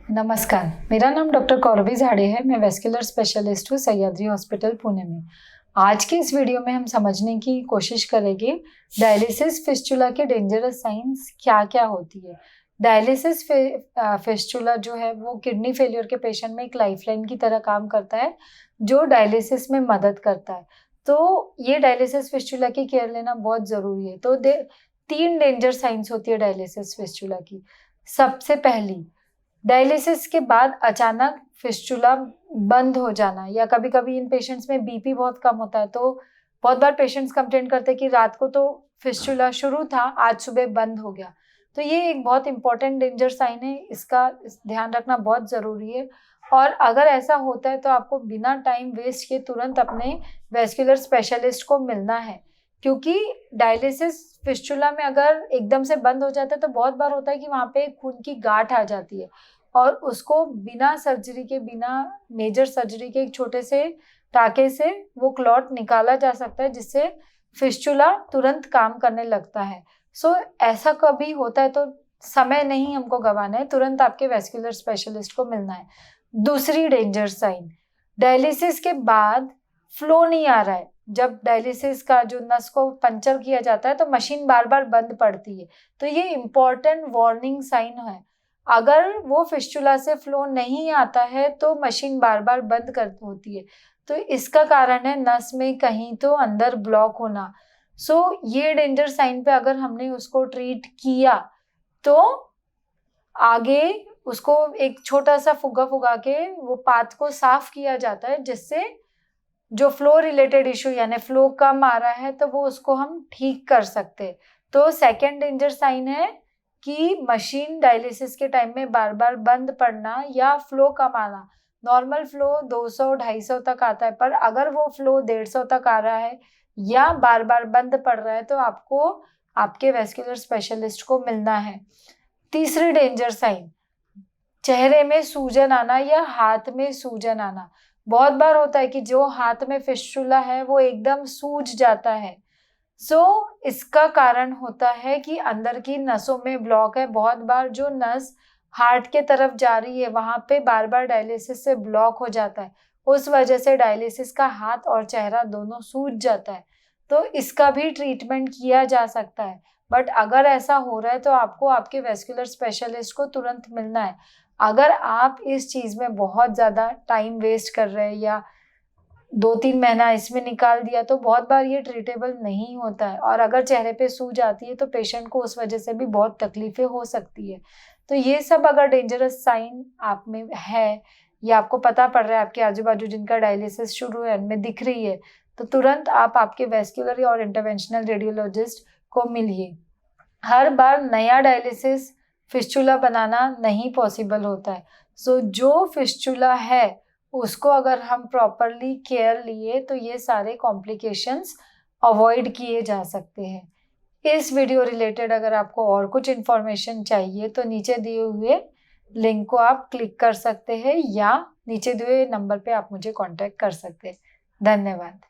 नमस्कार, मेरा नाम डॉक्टर कौरवी झाड़े है। मैं वेस्कुलर स्पेशलिस्ट हूँ सह्याद्री हॉस्पिटल पुणे में। आज के इस वीडियो में हम समझने की कोशिश करेंगे डायलिसिस फिस्टुला के डेंजरस साइंस क्या क्या होती है। डायलिसिस फिस्टुला जो है वो किडनी फेलियर के पेशेंट में एक लाइफलाइन की तरह काम करता है जो डायलिसिस में मदद करता है। तो ये डायलिसिस फिस्टुला की केयर लेना बहुत ज़रूरी है। तो 3 डेंजर साइंस होती है डायलिसिस फिस्टुला की। सबसे पहली, डायलिसिस के बाद अचानक फिस्टुला बंद हो जाना, या कभी-कभी इन पेशेंट्स में बीपी बहुत कम होता है, तो बहुत बार पेशेंट्स कंप्लेंट करते हैं कि रात को तो फिस्टुला शुरू था, आज सुबह बंद हो गया। तो ये एक बहुत इंपॉर्टेंट डेंजर साइन है, इसका ध्यान रखना बहुत ज़रूरी है। और अगर ऐसा होता है तो आपको बिना टाइम वेस्ट किए तुरंत अपने वेस्कुलर स्पेशलिस्ट को मिलना है, क्योंकि डायलिसिस फिस्टुला में अगर एकदम से बंद हो जाता है तो बहुत बार होता है कि वहाँ पे खून की गाँठ आ जाती है और उसको बिना सर्जरी के, बिना मेजर सर्जरी के एक छोटे से टाँके से वो क्लॉट निकाला जा सकता है, जिससे फिस्टुला तुरंत काम करने लगता है। सो ऐसा कभी होता है तो समय नहीं हमको गँवाना है, तुरंत आपके वेस्कुलर स्पेशलिस्ट को मिलना है। दूसरी डेंजर साइन, डायलिसिस के बाद फ्लो नहीं आ रहा है। जब डायलिसिस का जो नस को पंक्चर किया जाता है तो मशीन बार-बार बंद पड़ती है। तो ये इम्पोर्टेंट वार्निंग साइन है। अगर वो फिस्टुला से फ्लो नहीं आता है तो मशीन बार-बार बंद कर होती है। तो इसका कारण है नस में कहीं तो अंदर ब्लॉक होना। सो ये डेंजर साइन पे अगर हमने उसको ट्रीट किया तो आगे उसको एक छोटा-सा फुगा-फुगा के वो पाथ को साफ किया जाता है, जिससे जो फ्लो रिलेटेड इश्यू यानी फ्लो कम आ रहा है तो वो उसको हम ठीक कर सकते हैं। तो सेकंड डेंजर साइन है कि मशीन डायलिसिस के टाइम में बार-बार बंद पड़ना या फ्लो कम आना। नॉर्मल फ्लो 200-250 तक आता है, पर अगर वो फ्लो 150 तक आ रहा है या बार-बार बंद पड़ रहा है तो आपको आपके वेस्कुलर स्पेशलिस्ट को मिलना है। तीसरी डेंजर साइन, चेहरे में सूजन आना या हाथ में सूजन आना। बहुत बार होता है कि जो हाथ में फिस्टुला है वो एकदम सूज जाता है। इसका कारण होता है कि अंदर की नसों में ब्लॉक है। बहुत बार जो नस हार्ट के तरफ जा रही है वहाँ पे बार-बार डायलिसिस से ब्लॉक हो जाता है। उस वजह से डायलिसिस का हाथ और चेहरा दोनों सूज जाता है। तो इसका भी ट्रीटमेंट किया जा सकता है। बट अगर ऐसा हो रहा है तो आपको आपके वेस्कुलर स्पेशलिस्ट को तुरंत मिलना है। अगर आप इस चीज़ में बहुत ज़्यादा टाइम वेस्ट कर रहे हैं या 2-3 महीना इसमें निकाल दिया तो बहुत बार ये ट्रीटेबल नहीं होता है, और अगर चेहरे पे सूज आती है तो पेशेंट को उस वजह से भी बहुत तकलीफ़ें हो सकती है। तो ये सब अगर डेंजरस साइन आप में है या आपको पता पड़ रहा है आपके आजू-बाजू जिनका डायलिसिस शुरू है उनमें दिख रही है, तो तुरंत आप आपके वेस्कुलर और इंटरवेंशनल रेडियोलॉजिस्ट को मिलिए। हर बार नया डायलिसिस फिस्टुला बनाना नहीं पॉसिबल होता है। जो फिस्टुला है उसको अगर हम प्रॉपरली केयर लिए तो ये सारे कॉम्प्लिकेशंस अवॉइड किए जा सकते हैं। इस वीडियो रिलेटेड अगर आपको और कुछ इन्फॉर्मेशन चाहिए तो नीचे दिए हुए लिंक को आप क्लिक कर सकते हैं या नीचे दिए हुए नंबर पे आप मुझे कॉन्टैक्ट कर सकते हैं। धन्यवाद।